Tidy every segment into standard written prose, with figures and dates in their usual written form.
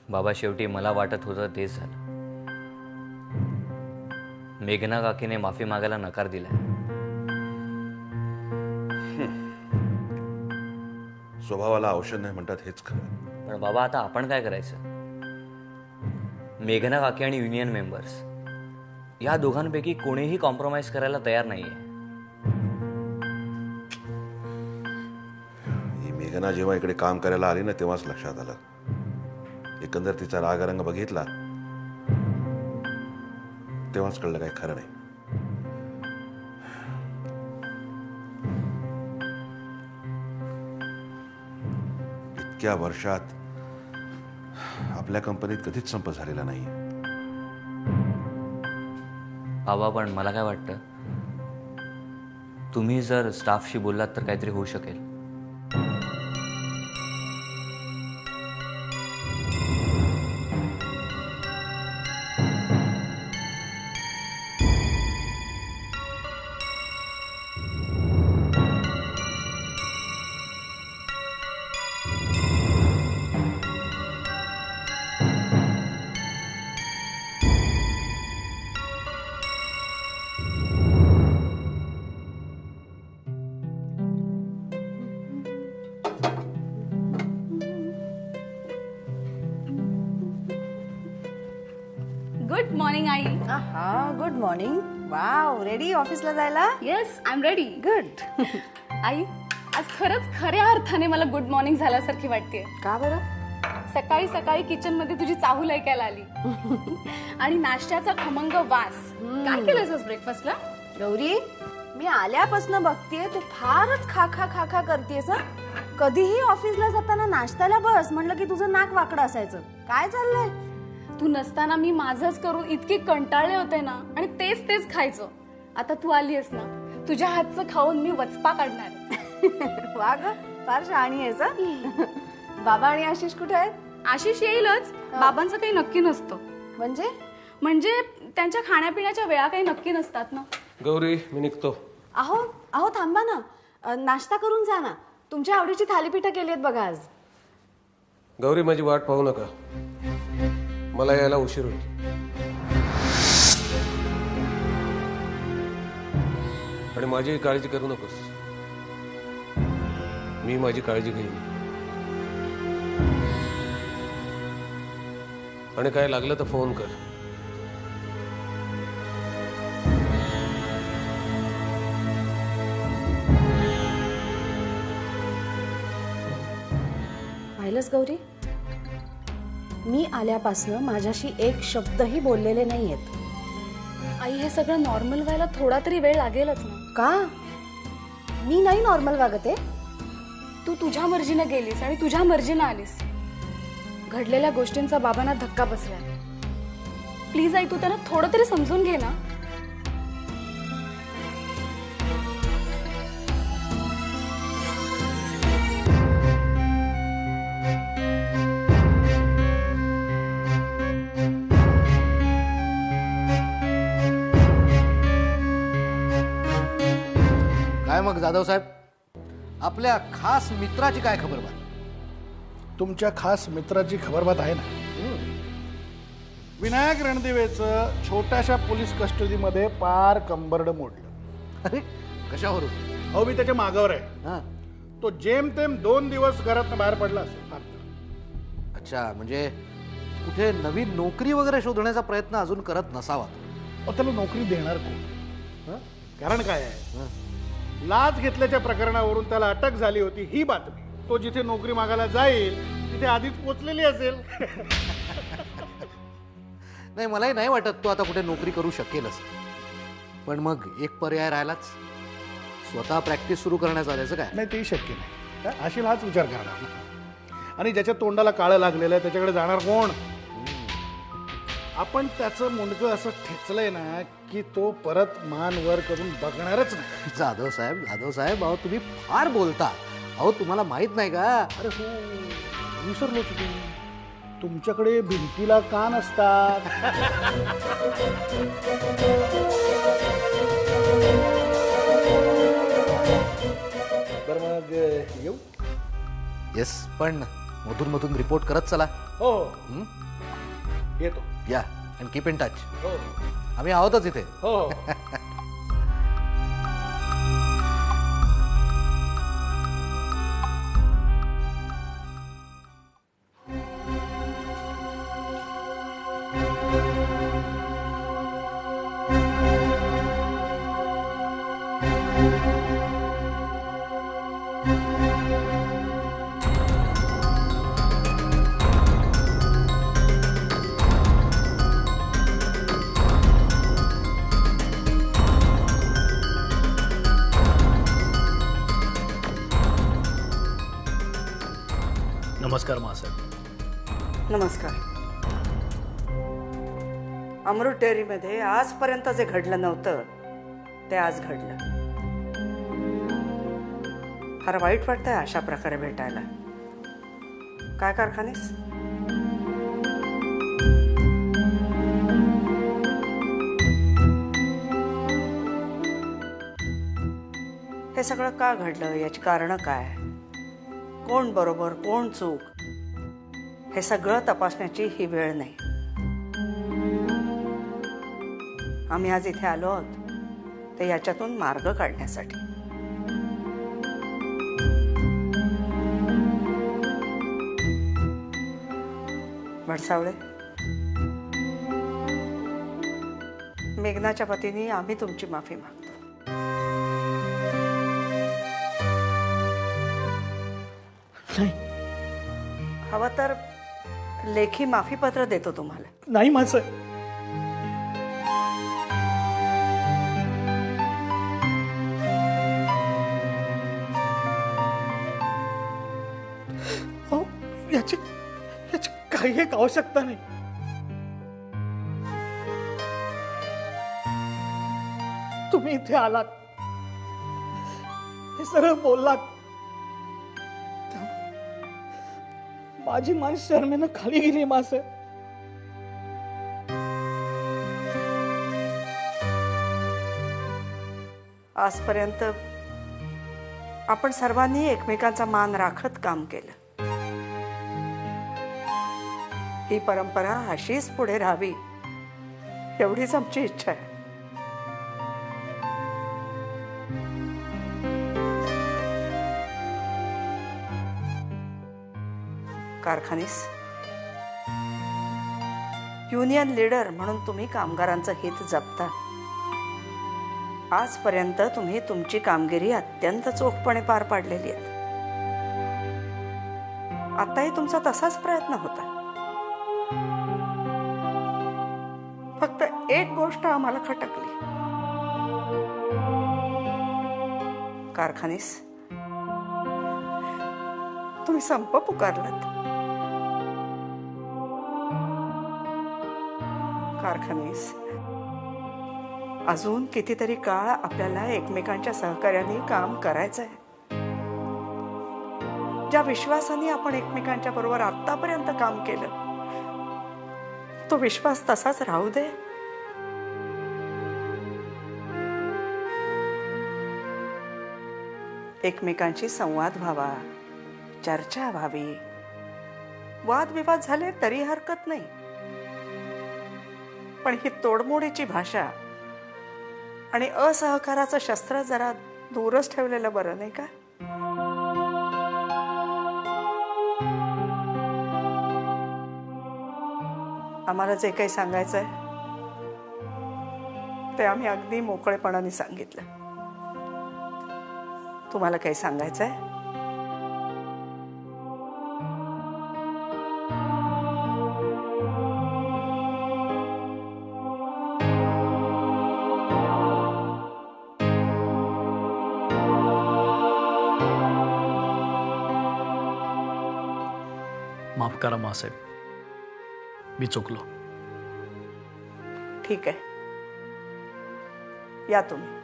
बाबा शेवटी मला वाटत होतं तेच झालं. मेघना काकीने माफी मागायला नकार दिलाय. स्वभावाला औषध नाही म्हणतात हेच खरं. पण बाबा आता आपण काय करायचं? मेघना काकी आणि युनियन मेंबर्स या दोघांपैकी कोणीही कॉम्प्रोमाइज करायला तयार नाहीये. ही मेघना जेव्हा इकडे काम करायला आली ना तेव्हाच लक्षात आलं. एकंदर तिचा रागरंग बघितला तेव्हाच कळलं काय खरं नाही. इतक्या वर्षात आपल्या कंपनीत कधीच संप झालेला नाही. बाबा पण मला काय वाटतं, तुम्ही जर स्टाफशी बोललात तर काहीतरी होऊ शकेल. गुड मॉर्निंग आई. हा गुड मॉर्निंग. वाव, रेडी ऑफिसला जायला? Yes, I am ready. Good. आई, आज खरंच खऱ्या अर्थाने मला गुड मॉर्निंग झाल्यासारखी वाटते. का बरं? सकाळी सकाळी किचन मध्ये तुझी चाहूल ऐकायला आली आणि नाश्त्याचा खमंग वास. काय केलंस ब्रेकफास्टला? गौरी, मी आल्यापासून बघतेय तू फारच खा खा खा खा करतेस. कधीही ऑफिसला जाताना नाश्त्याला बस म्हटलं की तुझं नाक वाकडं असायचं. काय चाललंय? तू नसताना मी माझंच करून इतके कंटाळले होते ना, आणि तेच तेच खायचं. आता तू आलीस ना, तुझ्या हातचं खाऊन मी वचपा काढणार. वा ग, फार शहाणी आहेस. बाबा आणि आशिष कुठे आहेत? आशिष येईलच. बाबांचं काही नक्की नसतं. म्हणजे त्यांच्या खाण्यापिण्याच्या वेळा काही नक्की नसतात ना. गौरी, मी निघतो. अहो अहो थांबा ना, नाश्ता करून जा ना. तुमच्या आवडीची थालीपीठं केली आहेत बघा आज. गौरी, माझी वाट पाहू नका, मला यायला उशीर होईल. आणि माझी काळजी करू नकोस, मी माझी काळजी घेईन. आणि काय लागलं तर फोन कर. पाहिलंस गौरी, मी आल्यापासनं माझ्याशी एक शब्दही बोललेले नाहीयेत. आई, हे सगळं नॉर्मल व्हायला थोडा तरी वेळ लागेलच ना. का? मी नाही नॉर्मल वागते? तू तुझ्या मर्जीने गेलीस आणि तुझ्या मर्जीने आलीस. घडलेल्या गोष्टींचा बाबांना धक्का बसलाय. प्लीज आई, तू त्यांना थोडं तरी समजून घे ना. काय मग जाधव साहेब, आपल्या खास मित्राची काय खबरबात? तुमच्या खास मित्राची खबरबात आहे ना. विनायक रणदिवेचं छोट्याशा पोलीस कस्टडीमध्ये पार कंबरड मोडलं. अरे कशावरून? अहो, मी त्याच्या मागावर आहे. हा, तो जेमतेम 2 दिवस घरातनं बाहेर पडला असेल फार तर. अच्छा, म्हणजे कुठे नवीन नोकरी वगैरे शोधण्याचा प्रयत्न अजून करत नसावा. अहो, त्याला नोकरी देणार कोण? कारण काय आहे, लाच घेतल्याच्या प्रकरणावरून त्याला अटक झाली होती ही बातमी तो जिथे नोकरी मागायला जाईल तिथे आधीच पोचलेली असेल. नाही, मलाही नाही वाटत तो आता कुठे नोकरी करू शकेलच. पण मग एक पर्याय राहिलाच, स्वतः प्रॅक्टिस सुरू करण्याचा. त्याचं काय? नाही, तेही शक्य नाही. अशील हाच विचार करणार ना. आणि ज्याच्या तोंडाला काळं लागलेलं आहे त्याच्याकडे जाणार कोण? आपण त्याचं मुंडकं असं ठेचलंय ना की तो परत मान वर करून बघणारच नाही. जाधव साहेब, अहो तुम्ही फार बोलता. अहो तुम्हाला माहित नाही का? अरे हो, विसरलोच होतो. तुमच्याकडे भिंतीला कान असतात. बरं, मग येऊ? येस, पण मधून मधून रिपोर्ट करत चला. हो हो हं? येतो. या अँड कीप इन टच. हो आम्ही आहोतच इथे. हो हो नमस्कार महासाहेब. नमस्कार. अमृत डेअरीमध्ये आजपर्यंत जे घडलं नव्हतं ते आज घडलं. फार वाईट वाटतंय अशा प्रकारे भेटायला. काय कारखानेस? हे सगळं का घडलं, याची कारणं काय, कोण बरोबर कोण चूक, हे सगळं तपासण्याची ही वेळ नाही. आम्ही आज इथे आलो आहोत ते याच्यातून मार्ग काढण्यासाठी. भडसावळे, मेघनाच्या वतीने आम्ही तुमची माफी मागतो. नाही हवं तर लेखी माफीपत्र देतो तुम्हाला. नाही महासाहेब. अहो, याची याची काही एक आवश्यकता नाही. तुम्ही इथे आलात, हे सरळ बोललात, माझी मान शर्मेनं खाली गेली मासे. आजपर्यंत आपण सर्वांनी एकमेकांचा मान राखत काम केलं. ही परंपरा अशीच पुढे राहावी एवढीच आमची इच्छा आहे. कारखानीस, युनियन लीडर म्हणून तुम्ही कामगारांचं हित जपता. आजपर्यंत तुम्ही तुमची कामगिरी अत्यंत चोखपणे पार पाडलेली आहे. आताही तुमचा तसाच प्रयत्न होता. फक्त एक गोष्ट आम्हाला खटकली. कारखानीस, तुम्ही संप पुकारलात. कारखानीस, अजून कितीतरी काळ आपल्याला एकमेकांच्या सहकार्याने काम करायचं आहे. ज्या विश्वासाने आपण एकमेकांच्या बरोबर आतापर्यंत काम केलं तो विश्वास तसाच राहू दे. एकमेकांशी संवाद व्हावा, चर्चा व्हावी, वादविवाद झाले तरी हरकत नाही, पण ही तोडमोडीची भाषा आणि असहकाराचं शस्त्र जरा दूरच ठेवलेलं बरं, नाही का? आम्हाला जे काही सांगायचंय ते आम्ही अगदी मोकळेपणाने सांगितलं. तुम्हाला काही सांगायचंय? माफ करा मासाहेब, मी चुकलो. ठीक आहे, या तुम्ही.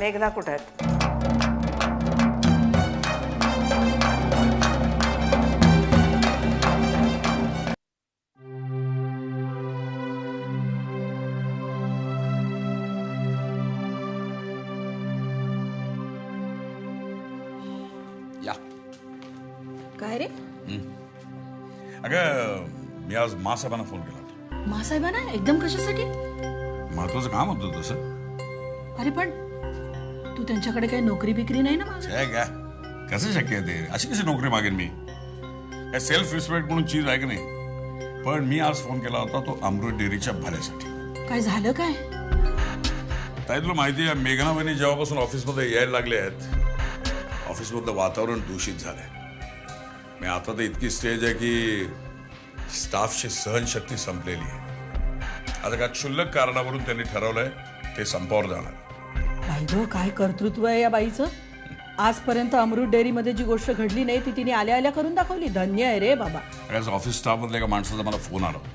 मेघना कुठे आहेत? या काय रे? अगं मी आज मासाहेबांना फोन केला होता. मासाहेबांना एकदम कशासाठी? महत्वाचं काम होतं तसं. अरे पण तू त्यांच्याकडे काही नोकरी बिक्री नाही ना माझं? काय काय कसं शक्य आहे ते? अशी कशी नोकरी मागेन मी? काय सेल्फ रिस्पेक्ट म्हणून चीज आहे की नाही? पण मी आज फोन केला होता तो अमृत डेअरीच्या भल्यासाठी. काय झालं काय? ताई तुला माहिती आहे मेघना वहिनी जेव्हापासून ऑफिसमध्ये यायला लागले आहेत ऑफिसमधलं वातावरण दूषित झालंय. मी आता तर इतकी स्टेज आहे की स्टाफची सहनशक्ती संपलेली आहे. आता का क्षुल्लक कारणावरून त्यांनी ठरवलंय ते संपावर जाणार. बाई गं, काय कर्तृत्व आहे या बाईचं. आजपर्यंत अमृत डेअरीमध्ये जी गोष्ट घडली नाही ती तिने आल्या आल्या करून दाखवली. धन्य आहे रे बाबा. आज ऑफिस स्टाफमधल्या एका माणसाचा मला फोन आला होता.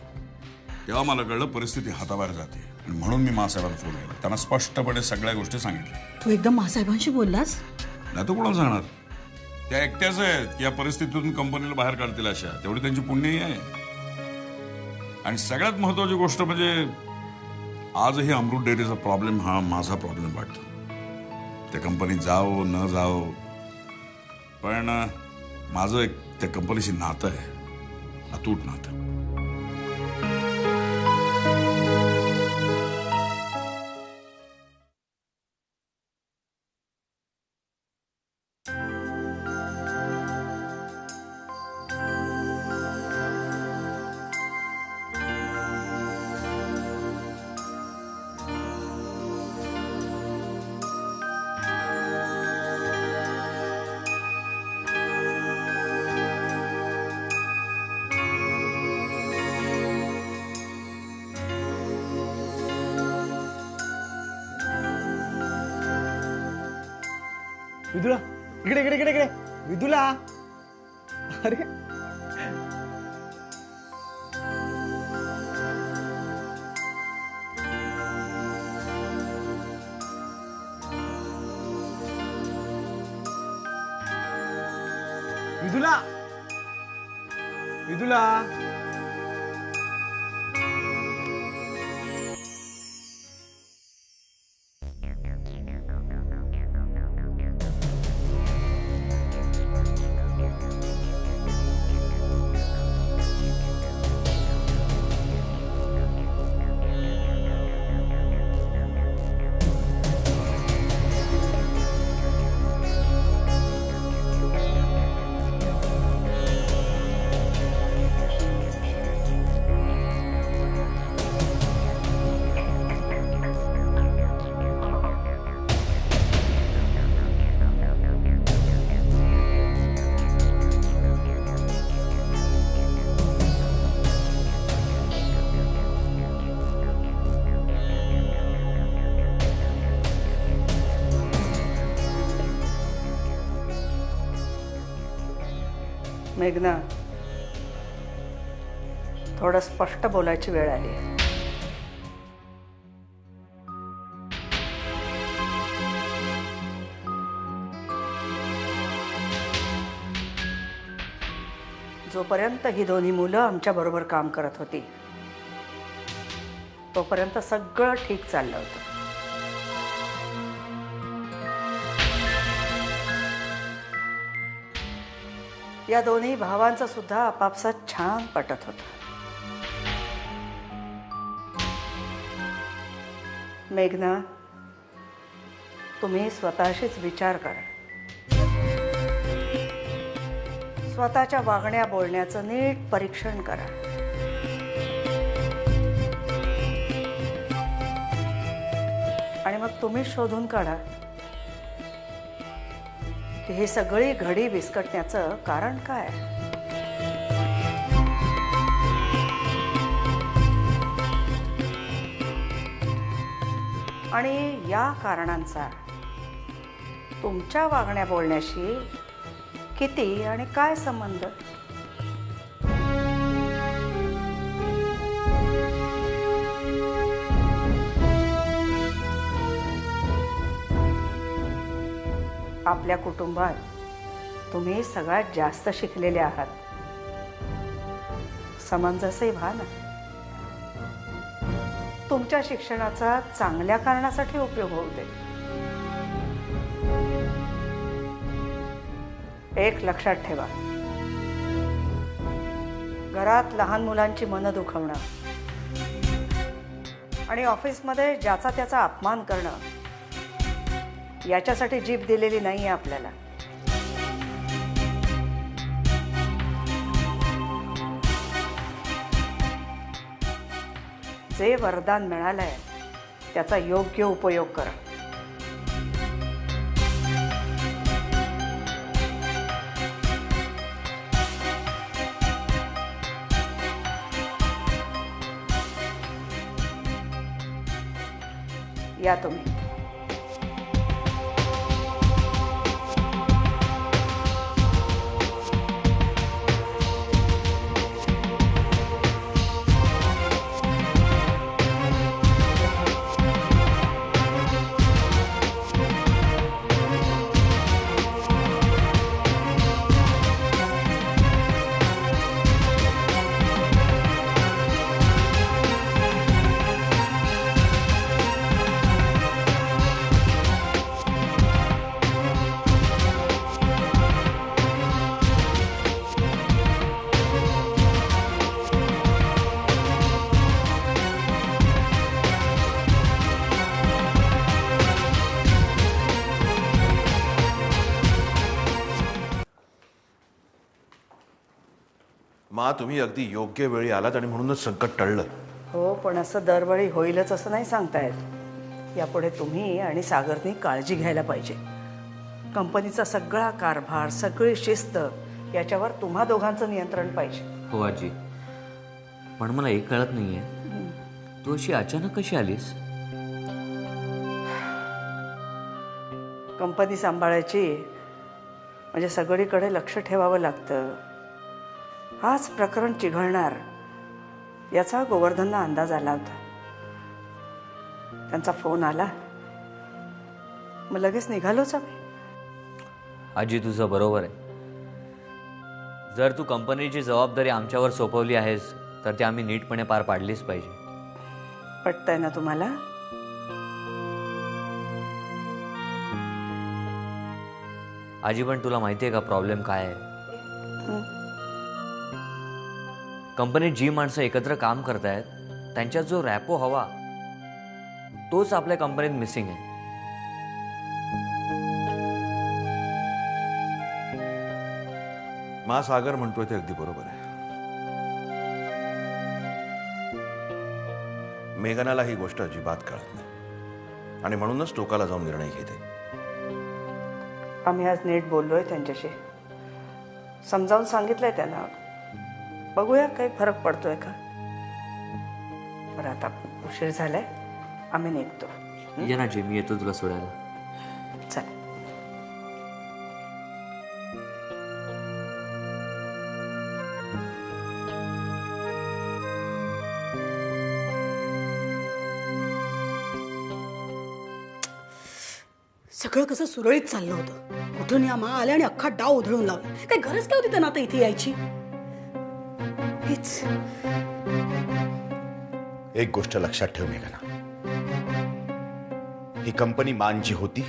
तेव्हा मला कळलं परिस्थिती हाताबाहेर जाते. म्हणून मी मासाहेबांना फोन केला. त्यांना स्पष्टपणे सगळ्या गोष्टी सांगितल्या. तू एकदम मासाहेबांशी बोललास? नाही तर कोणाला सांगणार? त्या एकट्याच आहेत की या परिस्थितीतून कंपनीला बाहेर काढतील अशा. तेवढी त्यांची पुण्यही आहे. आणि सगळ्यात महत्वाची गोष्ट म्हणजे आजही अमृत डेअरीचा प्रॉब्लेम हा माझा प्रॉब्लेम वाटतो. त्या कंपनीत जाओ न जाओ पण माझं एक त्या कंपनीशी नातं आहे. अतूट नातं. विदुला इकडे इकडे इकडे इकडे विदुला. अरे विदुला विदुला. मेघना, थोडं स्पष्ट बोलायची वेळ आली आहे. जोपर्यंत ही दोन्ही मुलं आमच्या बरोबर काम करत होती तोपर्यंत सगळं ठीक चाललं होतं. या दोन्ही भावांचं सुद्धा आपापसात छान पटत होतं. मेघना, तुम्ही स्वतःशीच विचार करा. स्वतःच्या वागण्या बोलण्याचं नीट परीक्षण करा. आणि मग तुम्ही शोधून काढा की ही सगळी घडी विस्कटण्याचं कारण काय. आणि या कारणांचा तुमच्या वागण्या बोलण्याशी किती आणि काय संबंध. आपल्या कुटुंबात तुम्ही सगळ्यात जास्त शिकलेले आहात. समंजसही व्हा ना. तुमच्या शिक्षणाचा चांगल्या कारणासाठी उपयोग होऊ दे. एक लक्षात ठेवा, घरात लहान मुलांची मनं दुखवणं आणि ऑफिसमध्ये ज्याचा त्याचा अपमान करणं याच्यासाठी जीभ दिलेली नाहीये आपल्याला. जे वरदान मिळालंय त्याचा योग्य उपयोग करा. या तुम्ही. मा, तुम्ही अगदी योग्य वेळी आलात आणि म्हणूनच संकट टळलं. हो, पण असं दरवेळी होईलच असं नाही सांगता येत. यापुढे तुम्ही आणि सागरनी काळजी घ्यायला पाहिजे. कंपनीचा सगळा कारभार, सगळी शिस्त याच्यावर तुम्हा दोघांचं नियंत्रण पाहिजे. हो आजी, पण मला एक कळत नाहीये, तू अशी अचानक कशी आलीस? कंपनी सांभाळायची म्हणजे सगळीकडे लक्ष ठेवावं लागतं. हाच प्रकरण चिघळणार याचा गोवर्धनला अंदाज आला होता. त्यांचा फोन आला, मग लगेच निघालोच आम्ही. आजी, तुझं बरोबर आहे. जर तू कंपनीची जबाबदारी आमच्यावर सोपवली आहेस तर ती आम्ही नीटपणे पार पाडलीच पाहिजे. पटतंय ना तुम्हाला? आजी, पण तुला माहिती आहे का प्रॉब्लेम काय आहे? कंपनीत जी माणसं एकत्र काम करतायत त्यांच्यात जो रॅपो हवा तोच आपल्या कंपनीत मिसिंग आहे. मा, सागर म्हणतोय ते अगदी बरोबर आहे. मेघनाला ही गोष्ट अजिबात कळत नाही आणि म्हणूनच टोकाला जाऊन निर्णय घेते. आम्ही आज नीट बोललोय त्यांच्याशी, समजावून सांगितलंय त्यांना. बघूया काही फरक पडतोय का. बरं, आता उशीर झालाय, आम्ही निघतो. ये ना जी, मी येतो तुला सोडायला. चल. सगळं कसं सुरळीत चाललं होतं. कुठून या मा आल्या आणि अख्खा डाव उधळून लावला. काही गरज काय होती त्यांना आता इथे यायची? एक गोष्ट लक्षात ठेव मेघना, ही कंपनी मानची होती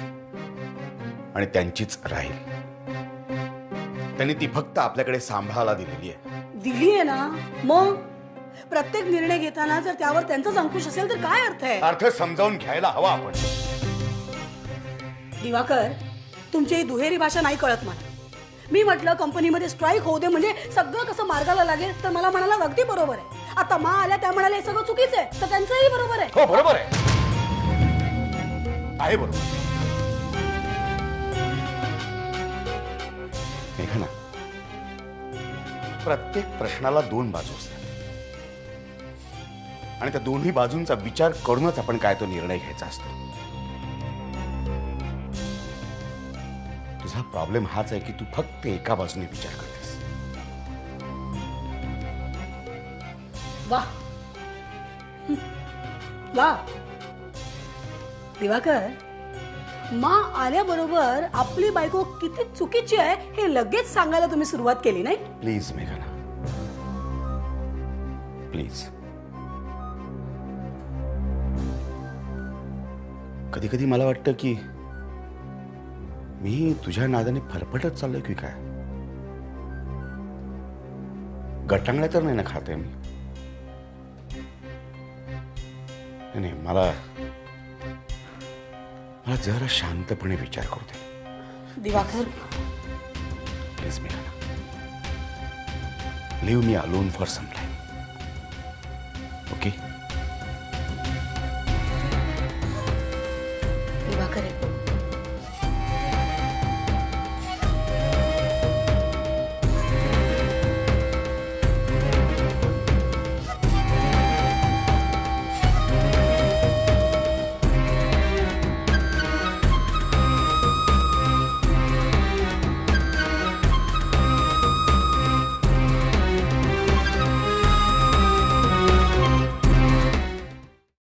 आणि त्यांचीच राहील. त्यांनी ती फक्त आपल्याकडे सांभाळायला दिलेली आहे. दिली आहे ना, मग प्रत्येक निर्णय घेताना जर त्यावर त्यांचाच अंकुश असेल तर काय अर्थ आहे? अर्थ समजावून घ्यायला हवा आपण. दिवाकर, तुमची ही दुहेरी भाषा नाही कळत मला. मी म्हटलं कंपनीमध्ये स्ट्राईक होऊ दे म्हणजे सगळं कसं मार्गाला लागेल, तर मला म्हणाला अगदी बरोबर आहे. आता मा आल्या त्या म्हणाले हे सगळं चुकीचं आहे, तर त्यांचंही बरोबर आहे. हो, बरोबर आहे बरोबर. मेघना, प्रत्येक प्रश्नाला दोन बाजू असतात आणि त्या दोन्ही बाजूंचा विचार करूनच आपण काय तो निर्णय घ्यायचा असतो. तुझा प्रॉब्लेम हाच आहे की तू फक्त एका बाजूने विचार करतेस. वाह वाह दिवाकर, मा आल्याबरोबर आपली बायको किती चुकीची आहे हे लगेच सांगायला तुम्ही सुरुवात केली नाही? प्लीज मेघना, प्लीज. कधी कधी मला वाटतं की मी तुझ्या नादाने फरफटत चाललोय की काय. गटांगळ्या तर नाही ना खाते मी. नाही, मला जरा शांतपणे विचार करू दे. दिवाकर, प्लीज मेघना, leave me alone for some time. Okay.